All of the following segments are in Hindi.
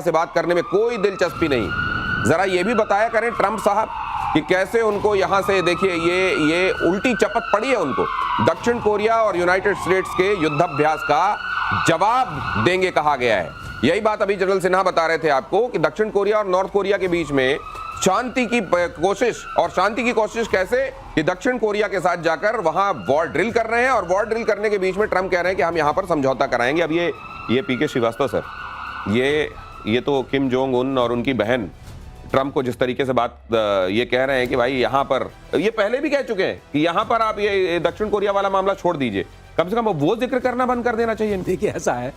से बात करने में कोई दिलचस्पी नहीं। जरा ये भी बताया करें ट्रंप साहब कि कैसे उनको यहां से, देखिए ये उल्टी चपत पड़ी है उनको, दक्षिण कोरिया और यूनाइटेड स्टेट्स के युद्धाभ्यास का जवाब देंगे कहा गया है। यही बात अभी जनरल सिन्हा बता रहे थे आपको कि दक्षिण कोरिया और नॉर्थ कोरिया के बीच में शांति की कोशिश, और शांति की कोशिश कैसे कि दक्षिण कोरिया के साथ जाकर वहां वॉर ड्रिल कर रहे हैं, और वॉर ड्रिल करने के बीच में ट्रंप कह रहे हैं कि हम यहां पर समझौता कराएंगे। अब ये पीके श्रीवास्तव सर, ये तो किम जोंग उन और उनकी बहन ट्रंप को जिस तरीके से बात ये कह रहे हैं कि भाई यहां पर, ये पहले भी कह चुके हैं कि यहां पर आप ये दक्षिण कोरिया वाला मामला छोड़ दीजिए, कम से कम वो जिक्र करना बंद कर देना चाहिए। देखिए ऐसा है,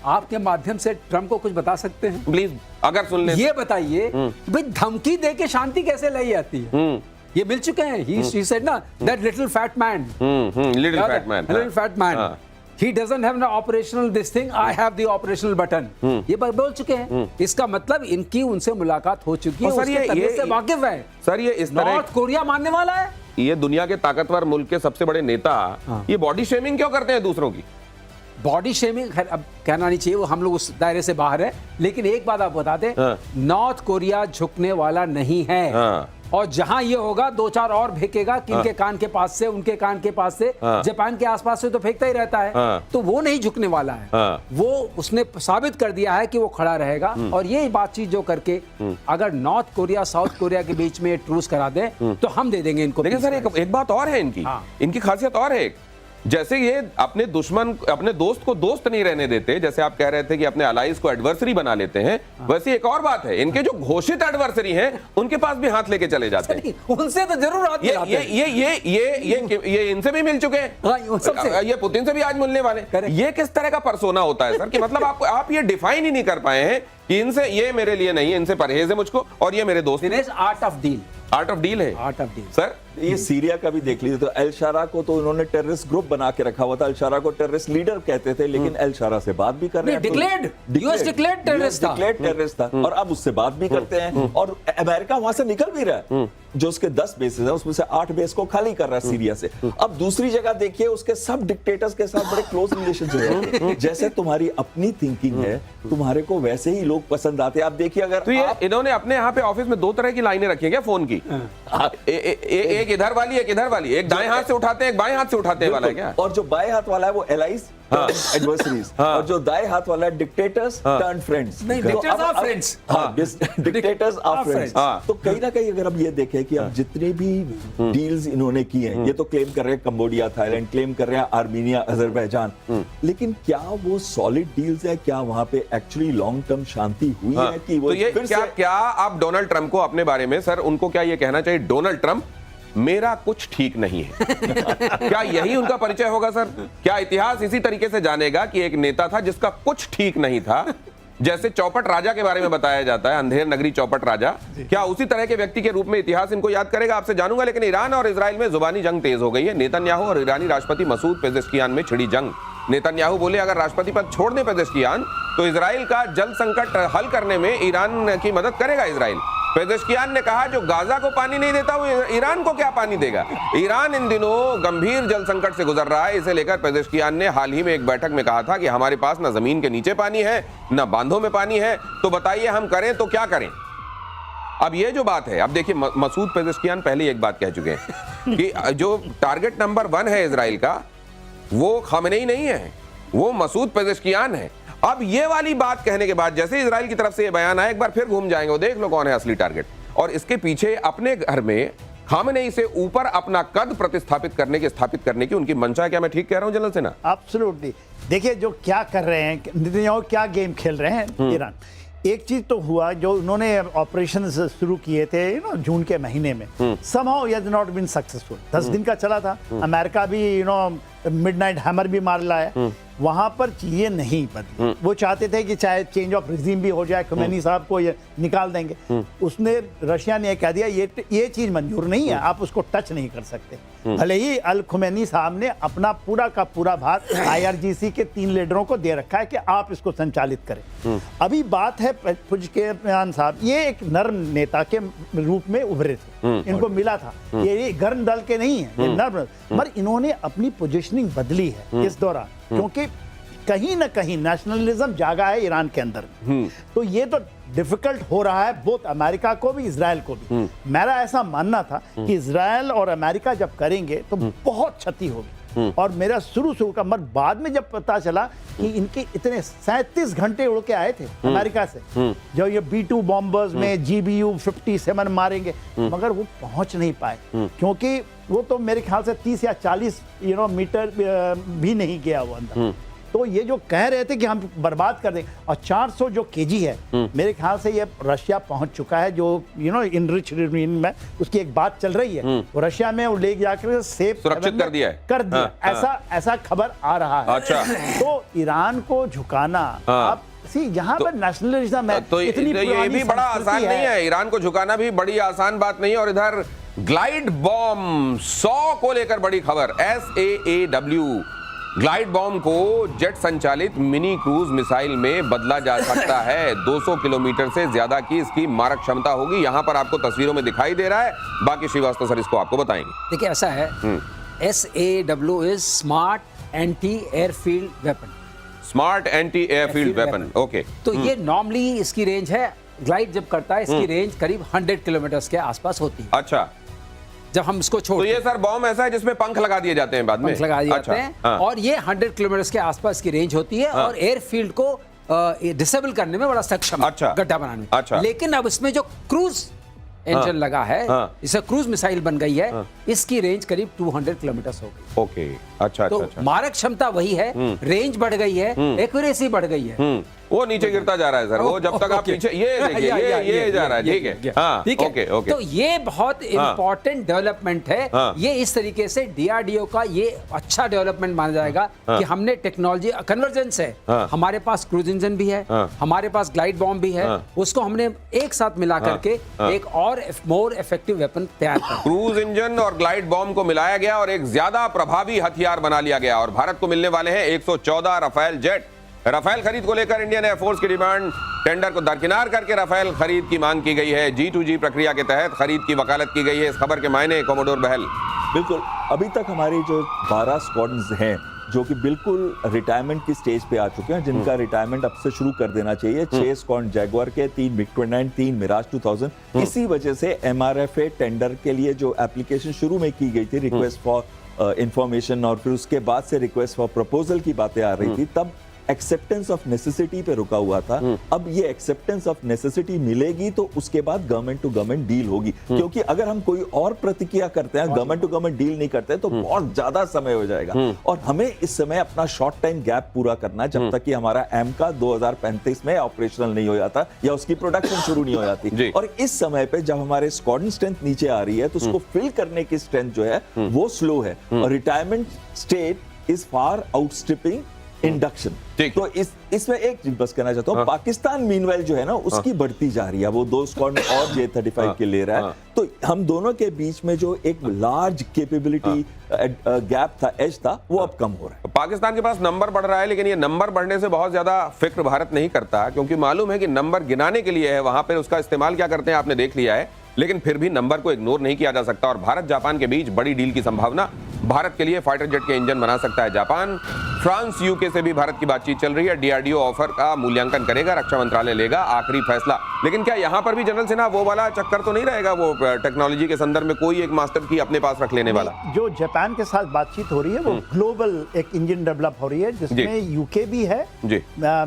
आपके माध्यम से ट्रंप को कुछ बता सकते हैं प्लीज, अगर सुन ले। ये बताइए भाई धमकी दे के शांति कैसे लाई जाती है? ये मिल चुके हैं। He said ना, that little fat man, little fat man, he doesn't have an operational this thing, I have the operational button, ये बोल चुके हैं। इसका मतलब इनकी उनसे मुलाकात हो चुकी है, उसके तरीके से वाकिफ है। सर ये इस तरह नॉर्थ कोरिया मानने वाला है। ये दुनिया के ताकतवर मुल्क के सबसे बड़े नेता ये बॉडी शेमिंग क्यों करते हैं दूसरों की? बॉडी शेमिंग अब कहना नहीं चाहिए, वो हम लोग उस दायरे से बाहर है, लेकिन एक बात आप बता दें, नॉर्थ कोरिया झुकने वाला नहीं है। और जहां ये होगा दो चार और फेंकेगा, किनके कान के पास से, उनके कान के पास से, जापान के आसपास से तो फेंकता ही रहता है। तो वो नहीं झुकने वाला है। वो उसने साबित कर दिया है कि वो खड़ा रहेगा। और ये बातचीत जो करके अगर नॉर्थ कोरिया साउथ कोरिया के बीच में ट्रूस करा दे तो हम दे देंगे इनको। लेकिन सर एक बात और है इनकी खासियत और है, जैसे ये अपने दुश्मन, अपने दोस्त को दोस्त नहीं रहने देते, जैसे आप कह रहे थे कि अपने अलाइज को एडवर्सरी बना लेते हैं, वैसे एक और बात है, इनके जो घोषित एडवर्सरी हैं उनके पास भी हाथ लेके चले जाते हैं। उनसे तो जरूर हाथ मिलाते हैं। ये इनसे भी मिल चुके हैं, ये पुतिन से भी आज मिलने वाले। ये किस तरह का परसोना होता है सर कि मतलब आप ये डिफाइन ही नहीं कर पाए हैं कि इनसे, ये मेरे लिए नहीं, इनसे परहेज है मुझको, और ये मेरे दोस्त। Art of deal, art of deal है। आर्ट ऑफ डील सर ये सीरिया का भी देख लीजिए, तो अल शारा को तो उन्होंने टेररिस्ट ग्रुप बना के रखा हुआ था। अल शारा को टेररिस्ट लीडर कहते थे, लेकिन अल शारा से बात भी कर रहे हैं। यूएस डिक्लेयर्ड टेररिस्ट था, और अब उससे बात भी करते हैं। और अमेरिका वहां से निकल भी रहा है, जो उसके 10 बेसेस है उसमें से 8 बेस को खाली कर रहा है सीरिया से। अब दूसरी जगह देखिए, उसके सब डिक्टेटर्स के साथ बड़े क्लोज रिलेशनशिप है। जैसे तुम्हारी अपनी थिंकिंग है, तुम्हारे को वैसे ही लोग पसंद आते हैं। आप देखिए, अगर तो इन्होंने अपने यहाँ पे ऑफिस में 2 तरह की लाइनें रखी है क्या फोन की? एक इधर वाली, एक इधर वाली, एक दाएं हाथ से उठाते हैं, एक बाएं हाथ से उठाते हैं वाला है क्या? और जो बाएं हाथ वाला है वो एलाइज एडवर्सरीज, और जो दाएं हाथ वाला है dictators turn friends. Dictators are friends. तो कहीं ना कहीं अगर हम ये देखें कि अब जितने भी डील्स इन्होंने की हैं, ये तो क्लेम कर रहे हैं कंबोडिया, थाईलैंड, क्लेम कर रहे हैं आर्मीनिया, अजरबैजान, लेकिन क्या वो सॉलिड डील्स है? क्या वहां पे एक्चुअली लॉन्ग टर्म शांति हुई है? कि वो तो ये क्या आप डोनाल्ड ट्रंप को अपने बारे में, सर उनको क्या ये कहना चाहिए, डोनाल्ड ट्रंप मेरा कुछ ठीक नहीं है? क्या यही उनका परिचय होगा सर? क्या इतिहास इसी तरीके से जानेगा कि एक नेता था जिसका कुछ ठीक नहीं था? जैसे चौपट राजा के बारे में बताया जाता है, अंधेर नगरी चौपट राजा, क्या उसी तरह के व्यक्ति के रूप में इतिहास इनको याद करेगा? आपसे जानूंगा। लेकिन ईरान और इजराइल में जुबानी जंग तेज हो गई है। नेतन्याहू और ईरानी राष्ट्रपति मसूद पेजेश्कियान में छिड़ी जंग। नेतन्याहू बोले अगर राष्ट्रपति पद छोड़ दे पेजेश्कियान तो इजराइल का जल संकट हल करने में ईरान की मदद करेगा इजराइल। पेजेश्कियान ने कहा जो गाजा को पानी नहीं देता वो ईरान को क्या पानी देगा? ईरान इन दिनों गंभीर जल संकट से गुजर रहा है। इसे लेकर पेजेश्कियान ने हाल ही में एक बैठक में कहा था कि हमारे पास न जमीन के नीचे पानी है, न बांधों में पानी है, तो बताइए हम करें तो क्या करें? अब ये जो बात है, अब देखिए मसूद पेजेश्कियान पहले एक बात कह चुके हैं कि जो टारगेट नंबर 1 है इजराइल का, वो खमेनी नहीं है, वो मसूद पेजेश्कियान है। अब ये वाली बात कहने के बाद जैसे इजराइल की तरफ से ये बयान आया, एक बार फिर घूम जाएंगे, वो देख लो कौन है असली टारगेट। और इसके पीछे अपने घर में खामेनेई से ऊपर अपना कद प्रतिस्थापित करने की उनकी मंशा है। क्या मैं ठीक कह रहा हूं जनरल सिन्हा? एब्सोल्युटली। देखिए जो क्या कर रहे हैं नेतन्याहू, क्या गेम खेल रहे हैं ईरान। एक चीज तो हुआ, जो उन्होंने ऑपरेशन शुरू किए थे जून के महीने में, somehow it has not been successful। 10 दिन का चला था। अमेरिका भी मिडनाइट हैमर भी मार लाया। वहां पर चीजें नहीं बदली। वो चाहते थे कि चाहे चेंज ऑफ रिजीम भी हो जाए, खुमैनी साहब को ये निकाल देंगे। उसने, रशिया ने कह दिया ये चीज मंजूर नहीं है, आप उसको टच नहीं कर सकते। भले ही अल खुमैनी साहब ने अपना पूरा का पूरा भार IRGC के 3 लीडरों को दे रखा है कि आप इसको संचालित करें। अभी बात है पेजेश्कियान साहब, ये एक नर्म नेता के रूप में उभरे थे, इनको मिला था। ये गर्म दल के नहीं है, ये नर्म, पर इन्होंने अपनी पोजीशनिंग बदली है इस दौरान, क्योंकि कहीं ना कहीं नेशनलिज्म जागा है ईरान के अंदर। तो ये तो डिफिकल्ट हो रहा है बोथ अमेरिका को भी इजराइल को भी। मेरा ऐसा मानना था कि इजराइल और अमेरिका जब करेंगे तो बहुत क्षति होगी, और मेरा शुरू का मत बाद में जब पता चला कि इनके इतने 37 घंटे उड़ के आए थे अमेरिका से, जो ये B-2 बॉम्बर्स में GBU 57 मारेंगे, मगर वो पहुंच नहीं पाए, क्योंकि वो तो मेरे ख्याल से 30 या 40 मीटर भी नहीं गया वो अंदर। तो ये जो कह रहे थे कि हम बर्बाद कर देंगे, और 400 जो केजी है, मेरे ख्याल से ये रशिया पहुंच चुका है, जो इनरिच में उसकी एक बात चल रही है, वो रशिया में वो ले जाकर सेफ सुरक्षित कर दिया है। ऐसा खबर आ रहा है। अच्छा। तो ईरान को झुकाना, आप यहाँ पर नेशनलिज्म है, तो ये भी बड़ा आसान नहीं है, ईरान को झुकाना भी बड़ी आसान बात नहीं है। और इधर ग्लाइड बॉम्ब 100 को लेकर बड़ी खबर, SAAW ग्लाइड बॉम्ब को जेट संचालित मिनी क्रूज मिसाइल में बदला जा सकता है। 200 किलोमीटर से ज्यादा की इसकी मारक क्षमता होगी। यहां पर आपको तस्वीरों में दिखाई दे रहा है, बाकी श्रीवास्तव सर इसको आपको बताएंगे। देखिए ऐसा है, SAW is smart anti airfield weapon. Smart anti airfield weapon, okay. तो ये नॉर्मली इसकी रेंज है, ग्लाइड जब करता है इसकी रेंज करीब 100 किलोमीटर के आसपास होती है। अच्छा, जब हम इसको छोड़, तो ये सर बॉम्ब ऐसा है जिसमें पंख लगा दिए जाते हैं बाद में? पंख लगा दिए जाते हैं, हाँ। और ये 100 किलोमीटर के आसपास की रेंज होती है, और एयरफील्ड को डिसेबल करने में बड़ा सक्षम है, अच्छा। गड्ढा बनाने में। अच्छा। लेकिन अब इसमें जो क्रूज इंजन लगा है, इसे क्रूज मिसाइल बन गई है, इसकी रेंज करीब 200 किलोमीटर हो गई। ओके, अच्छा तो अच्छा। मारक क्षमता वही है, रेंज बढ़ गई है, एक्यूरेसी बढ़ गई है। वो नीचे गिरता जा रहा है सर, वो जब तक आप पीछे, ये देखिए ये जा रहा है, ठीक है, हाँ, ठीक है। Okay okay. तो ये बहुत इंपॉर्टेंट डेवलपमेंट है। ये इस तरीके से DRDO का ये अच्छा डेवलपमेंट माना जाएगा कि हमने टेक्नोलॉजी कन्वर्जेंस है, हमारे पास क्रूज इंजन भी है, हमारे पास ग्लाइड बॉम्ब भी है, उसको हमने एक साथ मिला करके एक और मोर इफेक्टिव वेपन तैयार किया। क्रूज इंजन और ग्लाइड बॉम्ब को मिलाया गया और एक ज्यादा प्रभावी हथियार बना लिया गया, और भारत को मिलने वाले हैं 114 राफेल जेट। राफेल खरीद को लेकर इंडियन एयरफोर्स की डिमांड, टेंडर को दरकिनार करके राफेल खरीद की मांग की गई है। G2G प्रक्रिया के तहत खरीद की वकालत की गई है। इस खबर के मायने कोमोडोर बहल। बिल्कुल, अभी तक हमारी जो 12 स्क्वाड्रन्स हैं जो कि बिल्कुल रिटायरमेंट की स्टेज पे आ चुके हैं, जिनका रिटायरमेंट अब से शुरू कर देना चाहिए। 6 स्क्वाड्रन जैगुआर के, 3 MiG-29, 3 मिराज 2000। इसी वजह से MRFA टेंडर के लिए जो एप्लीकेशन शुरू में की गई थी, रिक्वेस्ट फॉर इंफॉर्मेशन, और फिर उसके बाद से रिक्वेस्ट फॉर प्रपोजल की बातें आ रही थी, तब एक्सेप्टेंस ऑफ नेसेसिटी पे रुका हुआ था। अब ये एक्सेप्टेंस ऑफ नेसेसिटी मिलेगी तो उसके बाद गवर्नमेंट टू गवर्नमेंट डील होगी, क्योंकि अगर हम कोई और प्रतिक्रिया करते हैं, गवर्नमेंट टू गवर्नमेंट डील नहीं करते, तो बहुत ज्यादा समय हो जाएगा। और हमें इस समय अपना शॉर्ट टाइम गैप पूरा करना है, जब तक कि हमारा AMCA 2035 में ऑपरेशनल नहीं हो जाता या उसकी प्रोडक्शन शुरू नहीं हो जाती। और इस समय पे जब हमारे स्क्वाड्रन स्ट्रेंथ नीचे आ रही है, तो उसको फिल करने की स्ट्रेंथ जो है वो स्लो है, और retirement state is far outstripping induction. तो इसमें एक चीज बस कहना चाहता हूँ, पाकिस्तान मीनवाइल जो है ना उसकी बढ़ती जा रही है, वो 2 स्क्वाड्रन और J-35 के ले रहा है। तो हम दोनों के बीच में जो एक लार्ज कैपेबिलिटी गैप था, एज था, वो अब कम हो रहा है। पाकिस्तान के पास नंबर बढ़ रहा है, लेकिन ये नंबर बढ़ने से बहुत ज्यादा फिक्र भारत नहीं करता, क्योंकि मालूम है कि नंबर गिनाने के लिए है, वहां पर उसका इस्तेमाल क्या करते हैं आपने देख लिया है। लेकिन फिर भी नंबर को इग्नोर नहीं किया जा सकता, और भारत जापान के बीच बड़ी डील की संभावना। भारत के लिए फाइटर जेट के इंजन बना सकता है जापान। फ्रांस, यूके से भी भारत की बातचीत चल रही है। DRDO ऑफर का मूल्यांकन करेगा, रक्षा मंत्रालय लेगा आखिरी फैसला। लेकिन क्या यहां पर भी जनरल सिन्हा वो वाला चक्कर तो नहीं रहेगा, वो टेक्नोलॉजी के संदर्भ में कोई एक मास्टर की अपने पास रख लेने वाला? जो जापान के साथ बातचीत हो रही है वो ग्लोबल एक इंजन डेवलप हो रही है, जिसमें यूके भी है,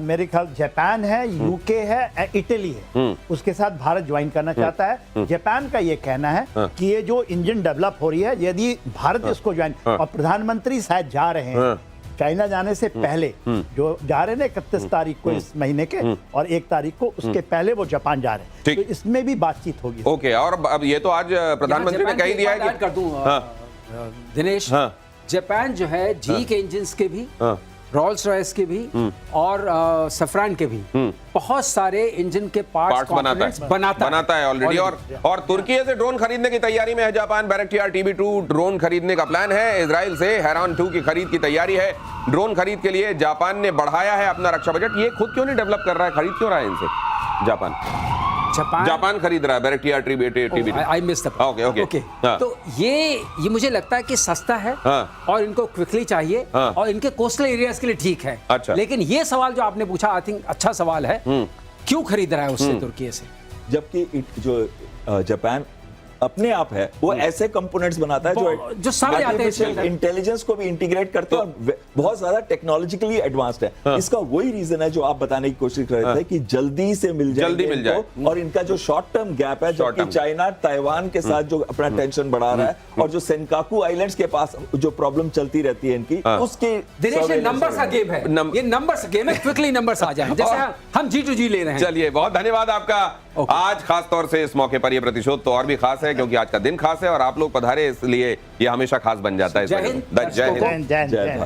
मेरे ख्याल जापान है, यूके है, इटली है, उसके साथ भारत ज्वाइन करना चाहता है। जापान का ये कहना है कि ये जो इंजन डेवलप हो रही है, यदि भारत इसको ज्वाइन, और प्रधानमंत्री शायद जा रहे हैं चाइना जाने से पहले, जो जा रहे हैं 31 तारीख को इस महीने के, और 1 तारीख को, उसके पहले वो जापान जा रहे हैं, तो इसमें भी बातचीत होगी। ओके, और अब ये तो आज प्रधानमंत्री ने कह दिया है कि कर दूं दिनेश, जापान जो है GE के इंजन के भी, रोल्स रॉयस के भी, और सफरान के भी बहुत सारे इंजन के पार्ट्स बनाता है ऑलरेडी। और तुर्की से ड्रोन खरीदने की तैयारी में है जापान। बैरक्टियर TB2 ड्रोन खरीदने का प्लान है। इजराइल से हेरॉन 2 की खरीद की तैयारी है। ड्रोन खरीद के लिए जापान ने बढ़ाया है अपना रक्षा बजट। ये खुद क्यों नहीं डेवलप कर रहा है, खरीद क्यों रहा है इनसे जापान? जापान खरीद रहा है Bayraktar TB. I miss the okay हाँ। तो ये मुझे लगता है कि सस्ता है हाँ। और इनको क्विकली चाहिए हाँ। और इनके कोस्टल एरियाज के लिए ठीक है। अच्छा। लेकिन ये सवाल जो आपने पूछा आई थिंक अच्छा सवाल है, क्यों खरीद रहा है उससे तुर्की से? जबकि जो जापान अपने आप है वो ऐसे कंपोनेंट्स बनाता है जो समझ आते हैं आर्टिफिशियल इंटेलिजेंस को भी इंटीग्रेट करते हैं और बहुत ज्यादा टेक्नोलॉजिकली एडवांस्ड है। इसका वही रीजन है जो आप बताने की कोशिश कर रहे थे कि जल्दी से मिल जाए, जल्दी मिल जाए। और इनका जो शॉर्ट टर्म गैप है, जबकि चाइना ताइवान के साथ जो अपना टेंशन बढ़ा रहा है और जो सेनकाकू आइलैंड्स के पास जो प्रॉब्लम चलती रहती है इनकी, उसके दिनेश ये नंबर्स का गेम है, ये नंबर्स गेम है, क्विकली नंबर्स आ जाए जैसे हम G2G ले रहे हैं। चलिए बहुत धन्यवाद आपका। आज खास तौर से इस मौके पर ये प्रतिशोध तो और भी खास है क्योंकि आज का दिन खास है और आप लोग पधारे इसलिए ये हमेशा खास बन जाता है। जय हिंद। जय हिंद। जय हिंद।